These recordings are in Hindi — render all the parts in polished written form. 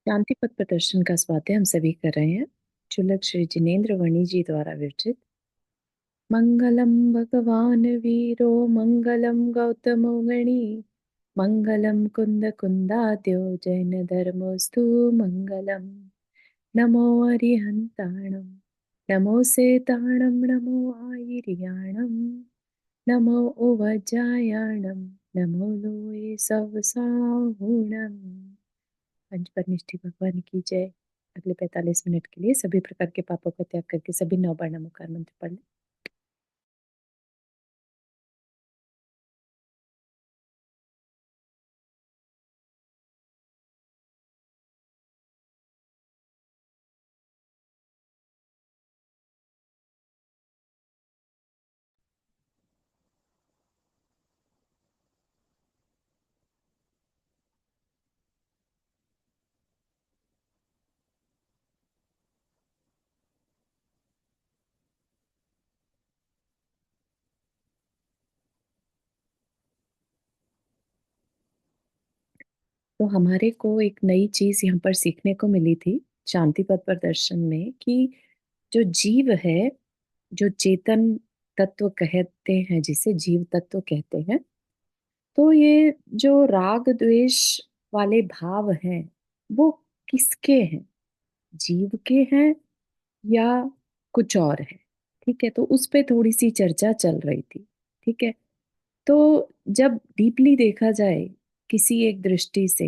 शांति पथ प्रदर्शन का स्वाध्याय हम सभी कर रहे हैं। चुलक श्री जिनेन्द्र वर्णी जी द्वारा विरचित। मंगलम भगवान वीरो मंगलम गौतमो गणी मंगलम कुंद कुंदाद्यो जैन धर्मोस्तु मंगलम। नमो अरिहंताणम नमो सेताणम नमो आयिर्याणम नमो उवजायाणम नमो लोये सवसाहुणम। पंचपरमेष्ठी भगवान की जय। अगले 45 मिनट के लिए सभी प्रकार के पापों का त्याग करके सभी नवबार नमोकार मंत्र पढ़ लें। तो हमारे को एक नई चीज यहाँ पर सीखने को मिली थी शांति पथ प्रदर्शन में कि जो जीव है, जो चेतन तत्व कहते हैं, जिसे जीव तत्व कहते हैं, तो ये जो राग द्वेष वाले भाव हैं वो किसके हैं? जीव के हैं या कुछ और है? ठीक है, तो उस पे थोड़ी सी चर्चा चल रही थी। ठीक है, तो जब डीपली देखा जाए किसी एक दृष्टि से,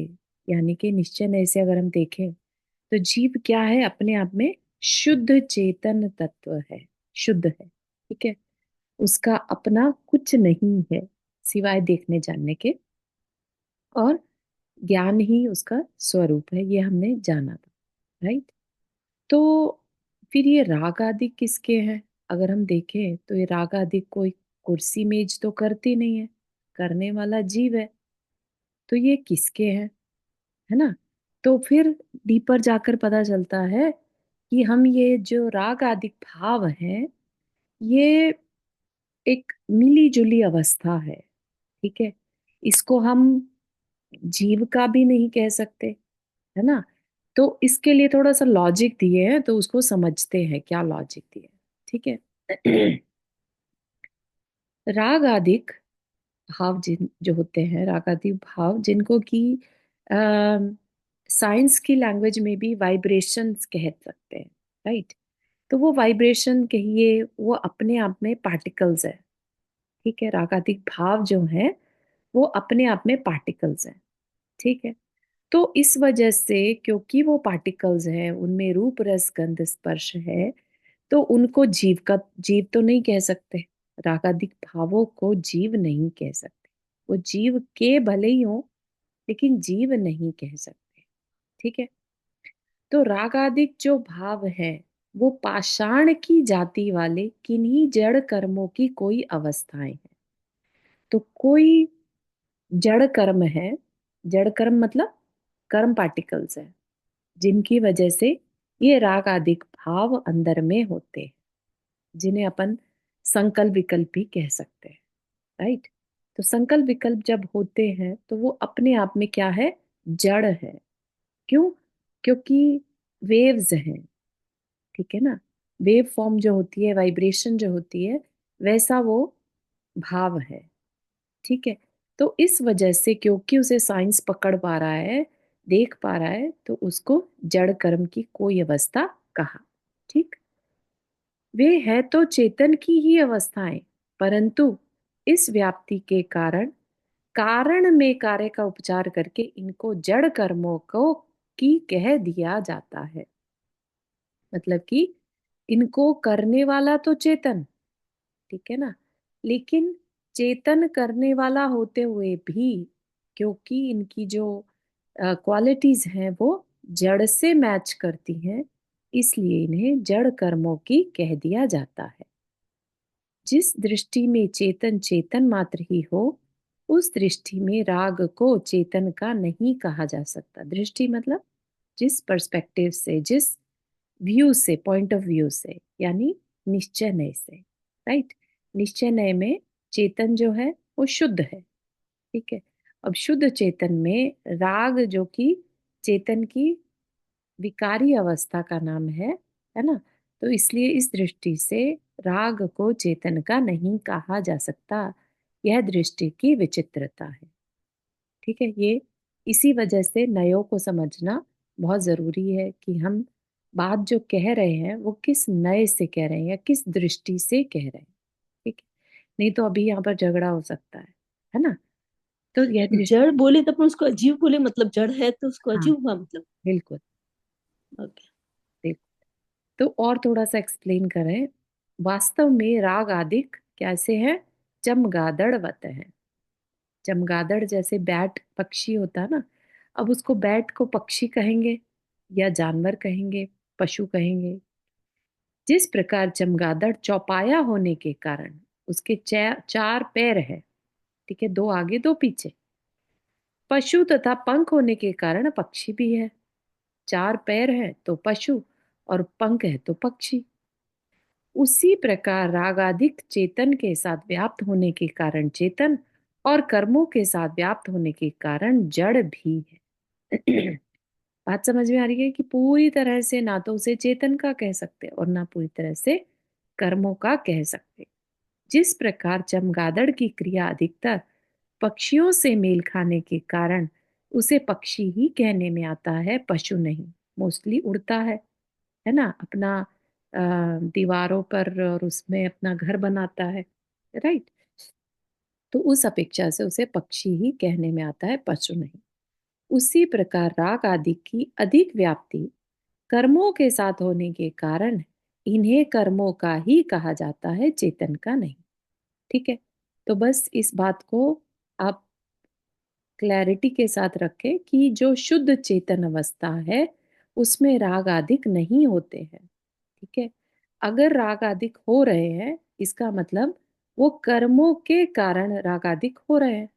यानी कि निश्चय से अगर हम देखें, तो जीव क्या है? अपने आप में शुद्ध चेतन तत्व है, शुद्ध है। ठीक है, उसका अपना कुछ नहीं है सिवाय देखने जानने के, और ज्ञान ही उसका स्वरूप है, ये हमने जाना था। राइट। तो फिर ये राग आदि किसके हैं? अगर हम देखें तो ये राग आदि कोई कुर्सी मेज तो करती नहीं है, करने वाला जीव है। तो ये किसके हैं? है ना? तो फिर डीपर जाकर पता चलता है कि हम ये जो राग आदि भाव है, ये एक मिली जुली अवस्था है। ठीक है, इसको हम जीव का भी नहीं कह सकते, है ना? तो इसके लिए थोड़ा सा लॉजिक दिए हैं, तो उसको समझते हैं क्या लॉजिक दिए हैं। ठीक है। राग आदिक भाव जिन जो होते हैं, राग आदि भाव जिनको कि साइंस की लैंग्वेज में भी वाइब्रेशंस कह सकते हैं। राइट। तो वो वाइब्रेशन कहिए, वो अपने आप में पार्टिकल्स है। ठीक है, रागादिक भाव जो है वो अपने आप में पार्टिकल्स हैं। ठीक है, तो इस वजह से क्योंकि वो पार्टिकल्स हैं, उनमें रूप रस गंध स्पर्श है, तो उनको जीव तो नहीं कह सकते। रागादिक भावों को जीव नहीं कह सकते। वो जीव के भले ही हो, लेकिन जीव नहीं कह सकते। ठीक है, तो रागादिक जो भाव है वो पाषाण की जाति वाले किन्हीं जड़ कर्मों की कोई अवस्थाएं हैं। तो कोई जड़ कर्म है, जड़ कर्म मतलब कर्म पार्टिकल्स है, जिनकी वजह से ये राग आदिक भाव अंदर में होते हैं, जिन्हें अपन संकल्प विकल्प भी कह सकते हैं। राइट। तो संकल्प विकल्प जब होते हैं तो वो अपने आप में क्या है? जड़ है। क्यों? क्योंकि वेव्स हैं। ठीक है ना? वेव फॉर्म जो होती है, वाइब्रेशन जो होती है, वैसा वो भाव है। ठीक है, तो इस वजह से क्योंकि उसे साइंस पकड़ पा रहा है, देख पा रहा है, तो उसको जड़ कर्म की कोई अवस्था कहा। ठीक। वे है तो चेतन की ही अवस्थाएं, परंतु इस व्याप्ति के कारण कारण में कार्य का उपचार करके इनको जड़ कर्मों को की कह दिया जाता है। मतलब कि इनको करने वाला तो चेतन, ठीक है ना, लेकिन चेतन करने वाला होते हुए भी क्योंकि इनकी जो क्वालिटीज हैं वो जड़ से मैच करती हैं, इसलिए इन्हें जड़ कर्मों की कह दिया जाता है। जिस दृष्टि में चेतन चेतन मात्र ही हो, उस दृष्टि में राग को चेतन का नहीं कहा जा सकता। दृष्टि मतलब जिस पर्सपेक्टिव से, जिस व्यू से, पॉइंट ऑफ व्यू से, यानी निश्चय नय से। राइट। निश्चय नय में चेतन जो है वो शुद्ध है। ठीक है, अब शुद्ध चेतन में राग जो कि चेतन की विकारी अवस्था का नाम है ना। तो इसलिए इस दृष्टि से राग को चेतन का नहीं कहा जा सकता। यह दृष्टि की विचित्रता है। ठीक है, ये इसी वजह से नयों को समझना बहुत जरूरी है कि हम बात जो कह रहे हैं वो किस नय से कह रहे हैं या किस दृष्टि से कह रहे हैं। ठीक है, नहीं तो अभी यहाँ पर झगड़ा हो सकता है ना। तो यह दृष्टि। जड़ बोले तो अपन उसको अजीब बोले, मतलब जड़ है तो उसको हाँ, अजीब हुआ मतलब। बिल्कुल। ओके। बिल्कुल। तो और थोड़ा सा एक्सप्लेन करें। वास्तव में राग आदिक कैसे हैं? चमगादड़वत है। चमगादड़ जैसे बैट पक्षी होता है ना, अब उसको बैट को पक्षी कहेंगे या जानवर कहेंगे, पशु कहेंगे। जिस प्रकार चमगादड़ चौपाया होने के कारण उसके चार पैर है, ठीक है, दो आगे दो पीछे। पशु तथा पंख होने के कारण पक्षी भी है। चार पैर है तो पशु और पंख है तो पक्षी। उसी प्रकार रागाधिक चेतन के साथ व्याप्त होने के कारण चेतन और कर्मों के साथ व्याप्त होने के कारण जड़ भी है। बात समझ में आ रही है कि पूरी तरह से ना तो उसे चेतन का कह सकते और ना पूरी तरह से कर्मों का कह सकते। जिस प्रकार चमगादड़ की क्रिया अधिकतर पक्षियों से मेल खाने के कारण उसे पक्षी ही कहने में आता है, पशु नहीं। मोस्टली उड़ता है ना, अपना दीवारों पर और उसमें अपना घर बनाता है, राइट। तो उस अपेक्षा से उसे पक्षी ही कहने में आता है, पशु नहीं। उसी प्रकार राग आदि की अधिक व्याप्ति कर्मों के साथ होने के कारण इन्हें कर्मों का ही कहा जाता है, चेतन का नहीं। ठीक है, तो बस इस बात को आप क्लैरिटी के साथ रखें कि जो शुद्ध चेतन अवस्था है उसमें राग आदिक नहीं होते हैं। ठीक है, अगर राग आदिक हो रहे हैं इसका मतलब वो कर्मों के कारण राग आदिक हो रहे हैं।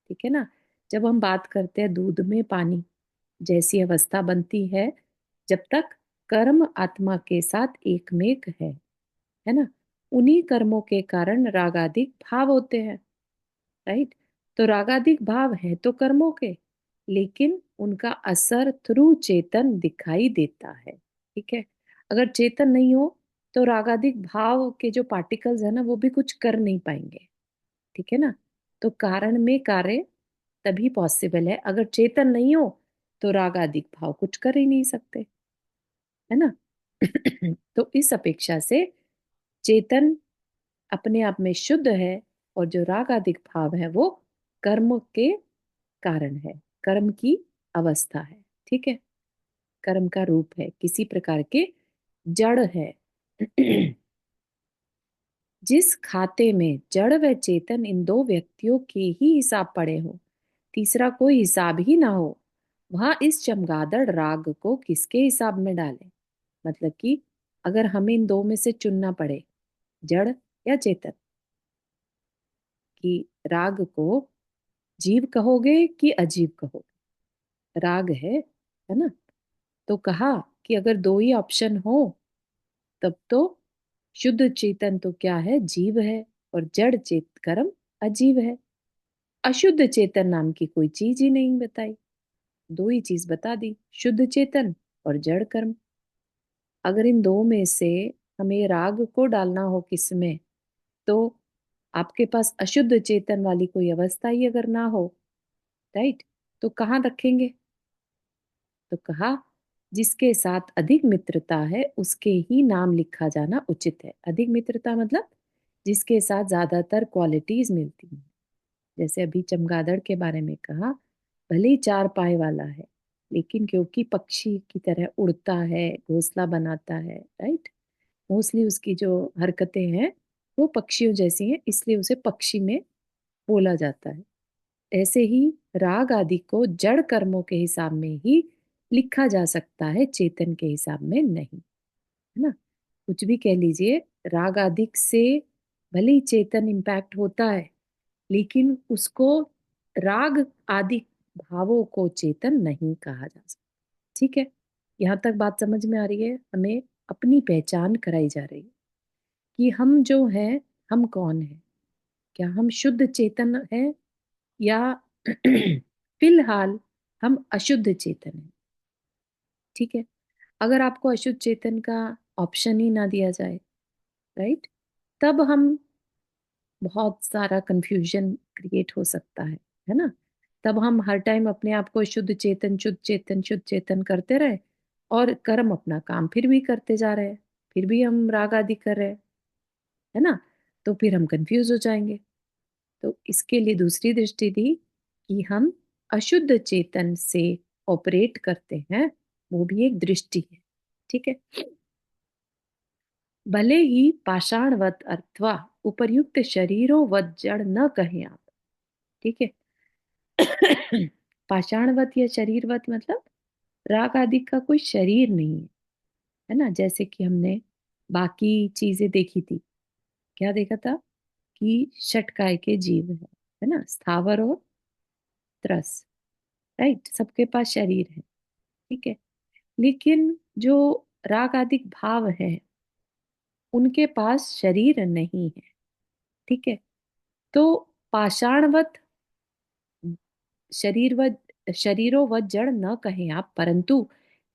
ठीक है ना। जब हम बात करते हैं दूध में पानी जैसी अवस्था बनती है जब तक कर्म आत्मा के साथ एकमेक है ना, उन्हीं कर्मों के कारण रागादिक भाव होते हैं, राइट। तो रागादिक भाव है तो कर्मों के, लेकिन उनका असर थ्रू चेतन दिखाई देता है। ठीक है, अगर चेतन नहीं हो तो रागादिक भाव के जो पार्टिकल्स है ना वो भी कुछ कर नहीं पाएंगे। ठीक है ना। तो कारण में कार्य तभी पॉसिबल है, अगर चेतन नहीं हो तो रागादिक भाव कुछ कर ही नहीं सकते, है ना। तो इस अपेक्षा से चेतन अपने आप में शुद्ध है और जो रागादिक भाव है वो कर्म के कारण है, कर्म की अवस्था है। ठीक है, कर्म का रूप है, किसी प्रकार के जड़ है। जिस खाते में जड़ व चेतन इन दो व्यक्तियों के ही हिसाब पड़े हो, तीसरा कोई हिसाब ही ना हो, वहां इस चमगादड़ राग को किसके हिसाब में डालें? मतलब कि अगर हमें इन दो में से चुनना पड़े, जड़ या चेतन, कि राग को जीव कहोगे कि अजीब कहोगे, राग है ना। तो कहा कि अगर दो ही ऑप्शन हो तब तो शुद्ध चेतन तो क्या है, जीव है, और जड़ चेत कर्म अजीव है। अशुद्ध चेतन नाम की कोई चीज ही नहीं बताई, दो ही चीज बता दी, शुद्ध चेतन और जड़ कर्म। अगर इन दो में से हमें राग को डालना हो किसमें, तो आपके पास अशुद्ध चेतन वाली कोई अवस्था ही अगर ना हो, राइट, तो कहाँ रखेंगे? तो कहा जिसके साथ अधिक मित्रता है उसके ही नाम लिखा जाना उचित है। अधिक मित्रता मतलब जिसके साथ ज्यादातर क्वालिटीज मिलती हैं। जैसे अभी चमगादड़ के बारे में कहा, भले ही चार पाए वाला है लेकिन क्योंकि पक्षी की तरह उड़ता है, घोंसला बनाता है, राइट, मोस्टली उसकी जो हरकतें हैं वो पक्षियों जैसी हैं, इसलिए उसे पक्षी में बोला जाता है। ऐसे ही राग आदि को जड़ कर्मों के हिसाब में ही लिखा जा सकता है, चेतन के हिसाब में नहीं, है ना। कुछ भी कह लीजिए, राग आदि से भले ही चेतन इम्पैक्ट होता है लेकिन उसको राग आदि भावों को चेतन नहीं कहा जा सकता। ठीक है, यहाँ तक बात समझ में आ रही है? हमें अपनी पहचान कराई जा रही है कि हम जो हैं, हम कौन हैं। क्या हम शुद्ध चेतन हैं या फिलहाल हम अशुद्ध चेतन हैं? ठीक है, अगर आपको अशुद्ध चेतन का ऑप्शन ही ना दिया जाए, राइट, तब हम बहुत सारा कंफ्यूजन क्रिएट हो सकता है ना। तब हम हर टाइम अपने आप को शुद्ध चेतन शुद्ध चेतन शुद्ध चेतन करते रहे और कर्म अपना काम फिर भी करते जा रहे हैं, फिर भी हम राग आदि कर रहे हैं, है ना। तो फिर हम कंफ्यूज हो जाएंगे। तो इसके लिए दूसरी दृष्टि दी कि हम अशुद्ध चेतन से ऑपरेट करते हैं, वो भी एक दृष्टि है। ठीक है। भले ही पाषाणवत अथवा उपर्युक्त शरीरों वत जड़ न कहें आप। ठीक है। पाषाणवत या शरीरवत मतलब राग आदि का कोई शरीर नहीं है ना। जैसे कि हमने बाकी चीजें देखी थी, क्या देखा था कि षटकाय के जीव है ना, स्थावर और त्रस, राइट, सबके पास शरीर है। ठीक है। लेकिन जो राग आदिक भाव है उनके पास शरीर नहीं है। ठीक है। तो पाषाणवत शरीरों व जड़ न कहें आप, परंतु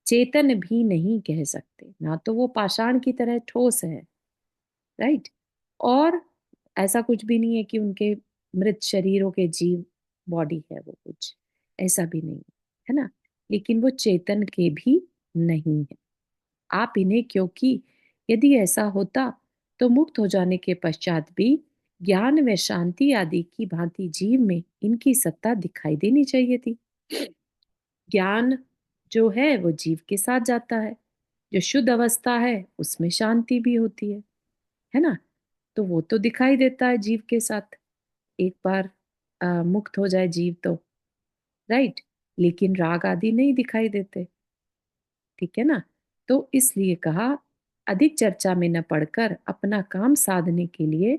चेतन भी नहीं कह सकते ना। तो वो पाषाण की तरह ठोस है, राइट। और ऐसा कुछ भी नहीं है कि उनके मृत शरीरों के जीव बॉडी है वो, कुछ ऐसा भी नहीं है ना। लेकिन वो चेतन के भी नहीं है आप इन्हें, क्योंकि यदि ऐसा होता तो मुक्त हो जाने के पश्चात भी ज्ञान व शांति आदि की भांति जीव में इनकी सत्ता दिखाई देनी चाहिए थी। ज्ञान जो है वो जीव के साथ जाता है, जो शुद्ध अवस्था है उसमें शांति भी होती है ना। तो वो तो दिखाई देता है जीव के साथ, एक बार मुक्त हो जाए जीव तो, राइट। लेकिन राग आदि नहीं दिखाई देते। ठीक है ना। तो इसलिए कहा, अधिक चर्चा में न पड़कर अपना काम साधने के लिए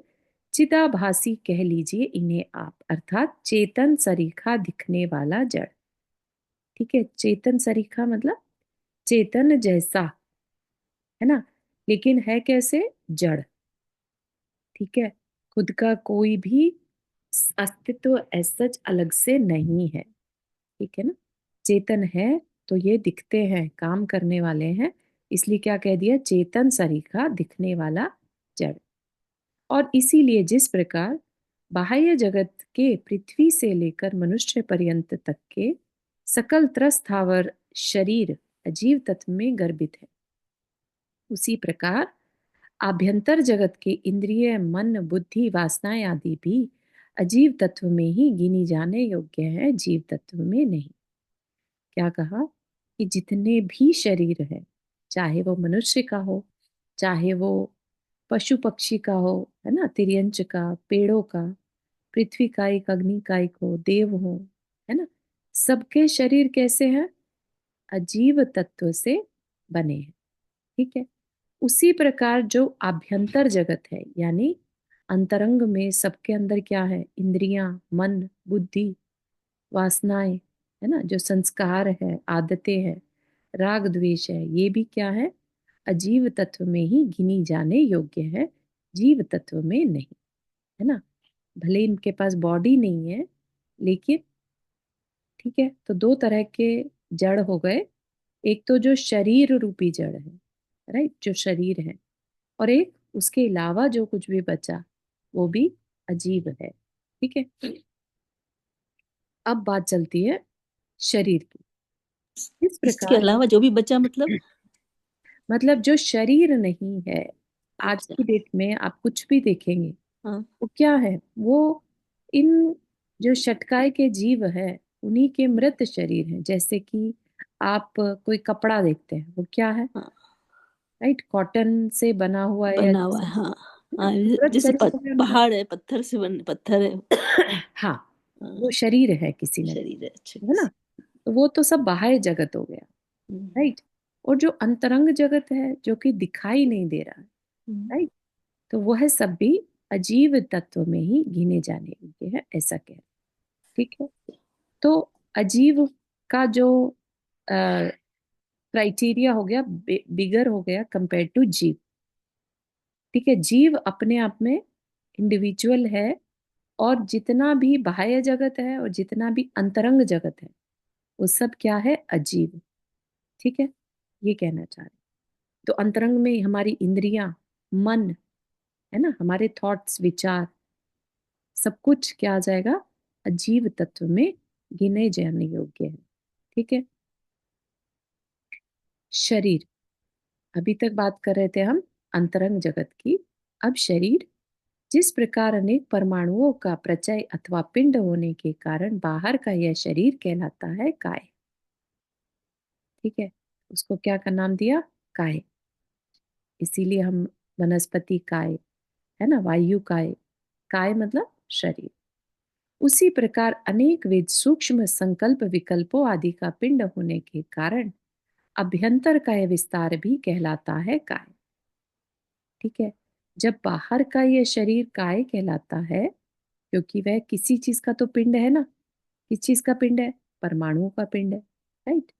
चिदाभासी कह लीजिए इन्हें आप, अर्थात चेतन सरीखा दिखने वाला जड़। ठीक है। चेतन सरीखा मतलब चेतन जैसा, है ना, लेकिन है कैसे, जड़। ठीक है। खुद का कोई भी अस्तित्व सच अलग से नहीं है। ठीक है ना। चेतन है तो ये दिखते हैं, काम करने वाले हैं, इसलिए क्या कह दिया, चेतन सरीखा दिखने वाला जड़। और इसीलिए जिस प्रकार बाह्य जगत के पृथ्वी से लेकर मनुष्य पर्यंत तक के सकल त्रस्थावर शरीर अजीव तत्व में गर्भित है, उसी प्रकार आभ्यंतर जगत के इंद्रिय मन बुद्धि वासनाएं आदि भी अजीव तत्व में ही गिनी जाने योग्य है, जीव तत्व में नहीं। क्या कहा कि जितने भी शरीर है, चाहे वो मनुष्य का हो, चाहे वो पशु पक्षी का हो, है ना, तिर्यंच का, पेड़ों का, पृथ्वी का, एक अग्नि का एक हो, देव हो, है ना, सबके शरीर कैसे हैं, अजीव तत्व से बने हैं। ठीक है। उसी प्रकार जो आभ्यंतर जगत है, यानी अंतरंग में सबके अंदर क्या है, इंद्रियां, मन, बुद्धि, वासनाएं, है ना, जो संस्कार है, आदतें हैं, राग द्वेष है, ये भी क्या है, अजीव तत्व में ही गिनी जाने योग्य है, जीव तत्व में नहीं, है ना। भले इनके पास बॉडी नहीं है, लेकिन ठीक है। तो दो तरह के जड़ हो गए, एक तो जो शरीर रूपी जड़ है, राइट, जो शरीर है, और एक उसके अलावा जो कुछ भी बचा वो भी अजीब है। ठीक है। अब बात चलती है शरीर की। इस इसके प्रकार अलावा जो भी बचा मतलब। मतलब जो शरीर नहीं है, आज अच्छा। की डेट में आप कुछ भी देखेंगे हाँ वो क्या है, वो इन जो षटकाय के जीव है उन्हीं के मृत शरीर हैं। जैसे कि आप कोई कपड़ा देखते हैं, वो क्या है, हाँ। राइट, कॉटन से बना हुआ है या बना हुआ जिस, है हाँ। है ना, हाँ तो मृत जैसे शरीर हो गया उनका। पहाड़ है, पत्थर से बन पत्थर है। हाँ, वो हाँ, शरीर है किसी न शरीर है, अच्छा। किसी, है ना। तो वो तो सब बाह्य जगत हो गया, हम्म, राइट। और जो अंतरंग जगत है जो कि दिखाई नहीं दे रहा है, हम्म, राइट, तो वह सब भी अजीव तत्व में ही गिने जाने योग्य है, ऐसा कह। ठीक है। तो अजीव का जो क्राइटेरिया हो गया, बिगर हो गया कंपेयर टू जीव। ठीक है। जीव अपने आप में इंडिविजुअल है, और जितना भी बाह्य जगत है और जितना भी अंतरंग जगत है वो सब क्या है, अजीव। ठीक है। ये कहना चाह रहे हैं। तो अंतरंग में हमारी इंद्रियां, मन, है ना, हमारे थॉट्स, विचार, सब कुछ क्या आ जाएगा, अजीव तत्व में गिने जाने योग्य है। ठीक है। शरीर, अभी तक बात कर रहे थे हम अंतरंग जगत की। अब शरीर, जिस प्रकार अनेक परमाणुओं का प्रचय अथवा पिंड होने के कारण बाहर का यह शरीर कहलाता है काय। ठीक है। उसको क्या का नाम दिया, काय। इसीलिए हम वनस्पति काय, है ना, वायु काय, काय मतलब शरीर। उसी प्रकार अनेक विध सूक्ष्म संकल्प विकल्पों आदि का पिंड होने के कारण अभ्यंतर का यह विस्तार भी कहलाता है काय। ठीक है। जब बाहर का यह शरीर काय कहलाता है, क्योंकि वह किसी चीज का तो पिंड है ना। किस चीज का पिंड है, परमाणुओं का पिंड है। राइट।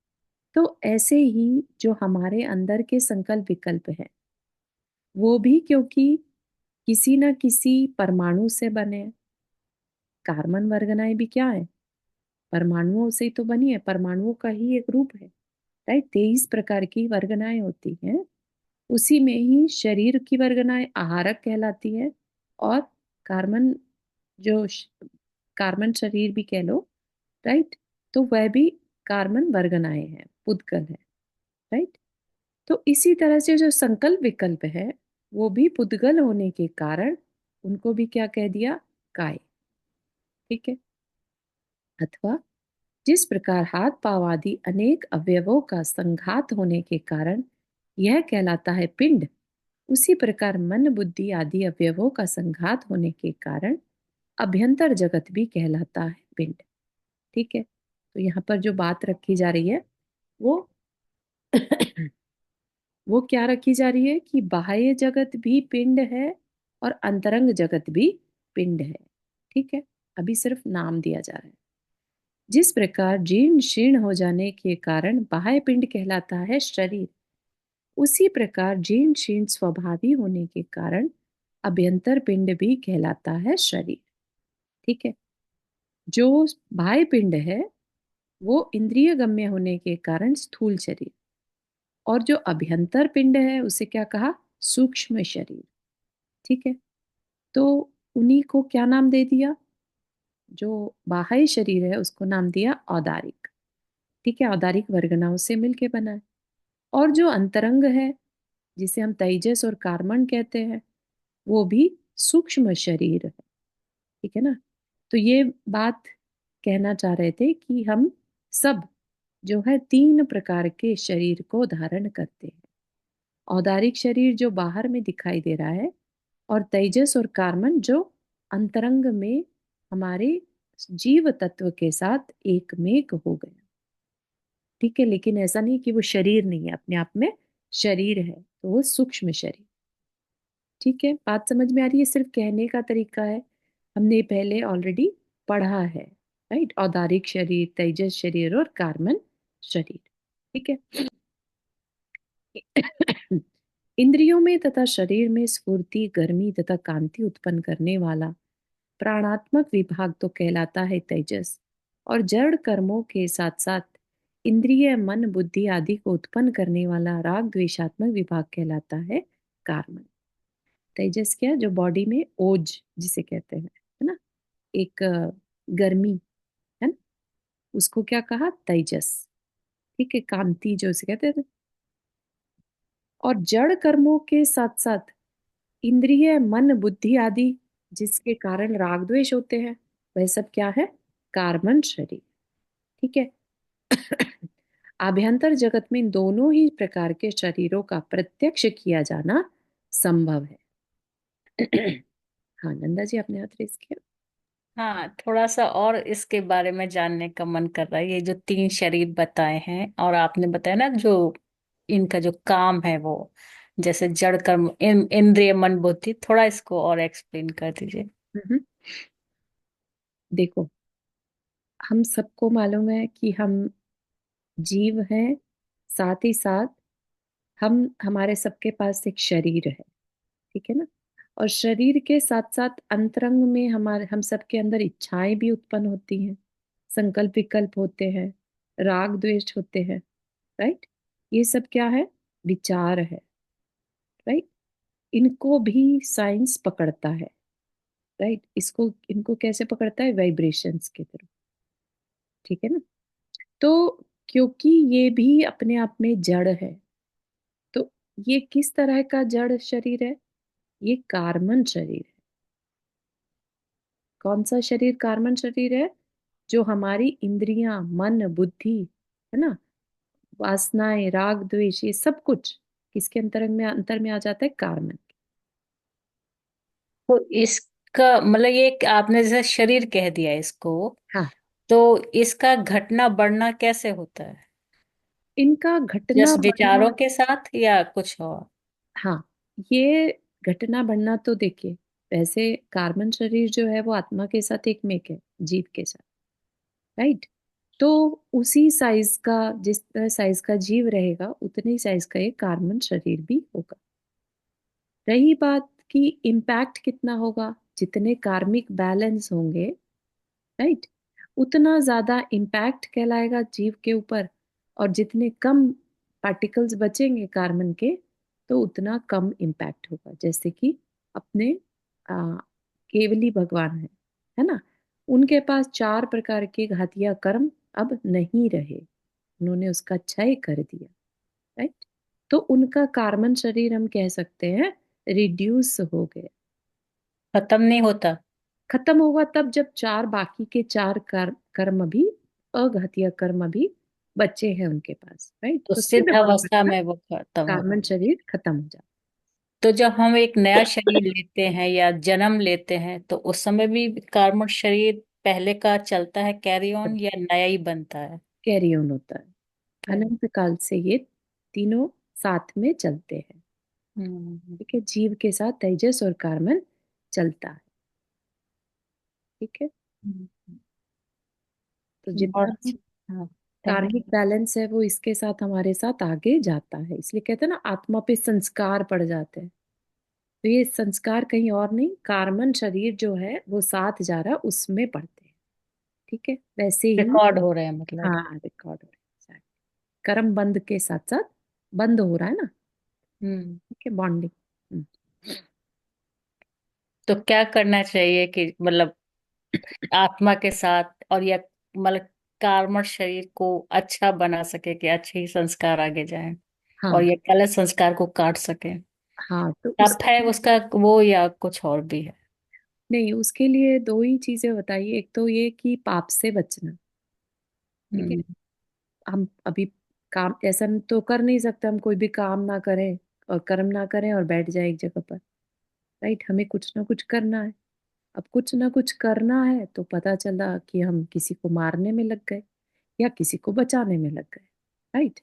तो ऐसे ही जो हमारे अंदर के संकल्प विकल्प है, वो भी क्योंकि किसी न किसी परमाणु से बने हैं। कार्बन वर्गनाएं भी क्या है, परमाणुओं से ही तो बनी है, परमाणुओं का ही एक रूप है। राइट। 23 प्रकार की वर्गनाएं होती हैं। उसी में ही शरीर की वर्गनाएं आहारक कहलाती है। और कार्बन, जो कार्बन शरीर भी कह लो। राइट। तो वह भी कार्बन वर्गनाएं हैं, पुद्गल है। राइट। तो इसी तरह से जो संकल्प विकल्प है, वो भी पुद्गल होने के कारण उनको भी क्या कह दिया, काय। ठीक है। अथवा जिस प्रकार हाथ पांव आदि अनेक अवयवों का संघात होने के कारण यह कहलाता है पिंड, उसी प्रकार मन बुद्धि आदि अवयवों का संघात होने के कारण अभ्यंतर जगत भी कहलाता है पिंड। ठीक है। तो यहाँ पर जो बात रखी जा रही है, वो वो क्या रखी जा रही है कि बाह्य जगत भी पिंड है और अंतरंग जगत भी पिंड है। ठीक है। अभी सिर्फ नाम दिया जा रहा है। जिस प्रकार जीर्ण शीर्ण हो जाने के कारण बाह्य पिंड कहलाता है शरीर, उसी प्रकार जीर्ण शीर्ण स्वभावी होने के कारण अभ्यंतर पिंड भी कहलाता है शरीर। ठीक है। जो बाह्य पिंड है वो इंद्रिय गम्य होने के कारण स्थूल शरीर, और जो अभ्यंतर पिंड है उसे क्या कहा, सूक्ष्म शरीर। ठीक है। तो उन्हीं को क्या नाम दे दिया, जो बाह्य शरीर है उसको नाम दिया औदारिक। ठीक है। औदारिक वर्गनाओं से मिलके बना है। और जो अंतरंग है, जिसे हम तेजस और कार्बन कहते हैं, वो भी सूक्ष्म शरीर है। ठीक है ना। तो ये बात कहना चाह रहे थे कि हम सब जो है 3 प्रकार के शरीर को धारण करते हैं। औदारिक शरीर जो बाहर में दिखाई दे रहा है, और तेजस और कार्बन जो अंतरंग में हमारे जीव तत्व के साथ एक मेक हो गया। ठीक है। लेकिन ऐसा नहीं कि वो शरीर नहीं है, अपने आप में शरीर है, तो वो सूक्ष्म शरीर। ठीक है। बात समझ में आ रही है, सिर्फ कहने का तरीका है। हमने पहले ऑलरेडी पढ़ा है। राइट। औदारिक शरीर, तेजस शरीर और कार्बन शरीर। ठीक है। इंद्रियों में तथा शरीर में स्फूर्ति, गर्मी तथा कांति उत्पन्न करने वाला प्राणात्मक विभाग तो कहलाता है तेजस, और जड़ कर्मों के साथ साथ इंद्रिय मन बुद्धि आदि को उत्पन्न करने वाला राग द्वेषात्मक विभाग कहलाता है कार्बन। तेजस क्या, जो बॉडी में ओज जिसे कहते हैं, है ना, एक गर्मी, है ना, उसको क्या कहा, तेजस। ठीक है। कांति जो इसे कहते हैं। और जड़ कर्मों के साथ साथ इंद्रिय मन बुद्धि आदि जिसके कारण राग द्वेष होते हैं, वह सब क्या है, कार्बन शरीर। ठीक है। आभ्यंतर जगत में इन दोनों ही प्रकार के शरीरों का प्रत्यक्ष किया जाना संभव है। हाँ नंदा जी, आपने हाथ रेस किया। हाँ, थोड़ा सा और इसके बारे में जानने का मन कर रहा है। ये जो 3 शरीर बताए हैं और आपने बताया ना, जो इनका जो काम है वो, जैसे जड़ कर्म, इंद्रिय मन बुद्धि, थोड़ा इसको और एक्सप्लेन कर दीजिए। हम्म। देखो, हम सबको मालूम है कि हम जीव हैं, साथ ही साथ हम, हमारे सबके पास एक शरीर है। ठीक है ना। और शरीर के साथ साथ अंतरंग में हमारे, हम सबके अंदर इच्छाएं भी उत्पन्न होती हैं, संकल्प विकल्प होते हैं, राग द्वेष होते हैं। राइट। ये सब क्या है? विचार है। राइट। इनको भी साइंस पकड़ता है। राइट। इसको इनको कैसे पकड़ता है? वाइब्रेशंस के थ्रू। ठीक है ना? तो क्योंकि ये भी अपने आप में जड़ है, तो ये किस तरह का जड़ शरीर है? ये कार्बन शरीर है। कौन सा शरीर कार्बन शरीर है? जो हमारी इंद्रियां, मन, बुद्धि, है ना, वासनाएं, राग, द्वेष, ये सब कुछ किसके अंतर में आ जाता है? कार्बन। तो इसका मतलब ये कि आपने जैसे शरीर कह दिया इसको, हाँ। तो इसका घटना बढ़ना कैसे होता है? इनका घटना जस्ट बढ़ना। विचारों के साथ या कुछ और? हाँ, ये घटना बढ़ना तो देखिए, वैसे कार्बन शरीर जो है वो आत्मा के साथ एक मेक है, जीव के साथ। राइट। तो उसी साइज का, जिस तरह साइज का जीव रहेगा उतनी साइज का एक कार्बन शरीर भी होगा। रही बात कि इम्पैक्ट कितना होगा, जितने कार्मिक बैलेंस होंगे, राइट, उतना ज्यादा इम्पैक्ट कहलाएगा जीव के ऊपर। और जितने कम पार्टिकल्स बचेंगे कार्बन के, तो उतना कम इम्पैक्ट होगा। जैसे कि अपने आ, केवली भगवान है ना, उनके पास 4 प्रकार के घातिया कर्म अब नहीं रहे, उन्होंने उसका क्षय कर दिया। राइट। तो उनका कार्बन शरीर हम कह सकते हैं रिड्यूस हो गया। खत्म नहीं होता? खत्म होगा तब जब बाकी के 4 कर्म भी, अघातीय कर्म भी बचे हैं उनके पास। राइट। तो तो सिद्ध फिर अवस्था वापस में वो खत्म होगा? कार्बन शरीर खत्म हो जाता तो जब हम एक नया शरीर लेते हैं या जन्म लेते हैं, तो उस समय भी कार्बन शरीर पहले का चलता है, कैरी है। ऑन, या नया ही बनता है? कैरी ऑन होता है। कैरी। अनंत काल से ये तीनों साथ में चलते हैं। हम्म। ठीक है, जीव के साथ तेजस और कार्बन चलता है। ठीक है। हम्म। तो और जितना भी हाँ, थैंक कार्मिक यू। बैलेंस है वो इसके साथ हमारे साथ आगे जाता है। इसलिए कहते हैं ना, आत्मा पे संस्कार पड़ जाते हैं। तो ये संस्कार कहीं और नहीं, कार्बन शरीर जो है वो साथ जा रहा है उसमें पड़ते हैं। ठीक है, वैसे ही। रिकॉर्ड हो रहे हैं मतलब? हाँ, रिकॉर्ड हो रहा है। कर्म बंद के साथ साथ बंद हो रहा है ना। हम्म। ठीक है, बॉन्डिंग। तो क्या करना चाहिए कि मतलब आत्मा के साथ, और या मतलब कार्मर शरीर को अच्छा बना सके, कि अच्छे ही संस्कार आगे जाएं और हाँ। ये गलत संस्कार को काट सके? हाँ, तो तप है उसका वो, या कुछ और भी है? नहीं, उसके लिए दो ही चीजें बताइए। एक तो ये कि पाप से बचना। ठीक है। हम्म। हम अभी काम ऐसा तो कर नहीं सकते, हम कोई भी काम ना करें और कर्म ना करें और बैठ जाए एक जगह पर। राइट। हमें कुछ ना कुछ करना है। अब कुछ ना कुछ करना है तो पता चला कि हम किसी को मारने में लग गए या किसी को बचाने में लग गए। राइट।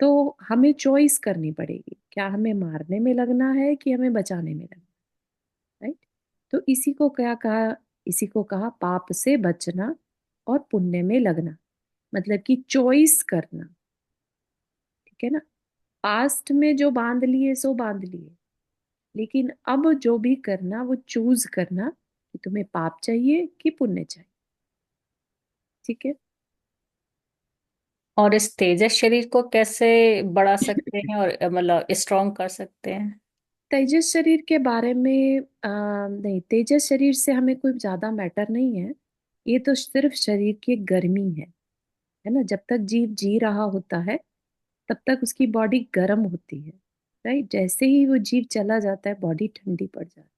तो हमें चॉइस करनी पड़ेगी, क्या हमें मारने में लगना है कि हमें बचाने में लगना है। राइट। तो इसी को क्या कहा? इसी को कहा पाप से बचना और पुण्य में लगना। मतलब कि चॉइस करना। ठीक है ना? पास्ट में जो बांध लिए सो बांध लिए, लेकिन अब जो भी करना वो चूज करना कि तुम्हें पाप चाहिए कि पुण्य चाहिए। ठीक है। और इस तेजस शरीर को कैसे बढ़ा सकते हैं और मतलब स्ट्रॉन्ग कर सकते हैं? तेजस शरीर के बारे में नहीं, तेजस शरीर से हमें कोई ज्यादा मैटर नहीं है। ये तो सिर्फ शरीर की एक गर्मी है ना। जब तक जीव जी रहा होता है तब तक उसकी बॉडी गर्म होती है। राइट। जैसे ही वो जीव चला जाता है बॉडी ठंडी पड़ जाती है।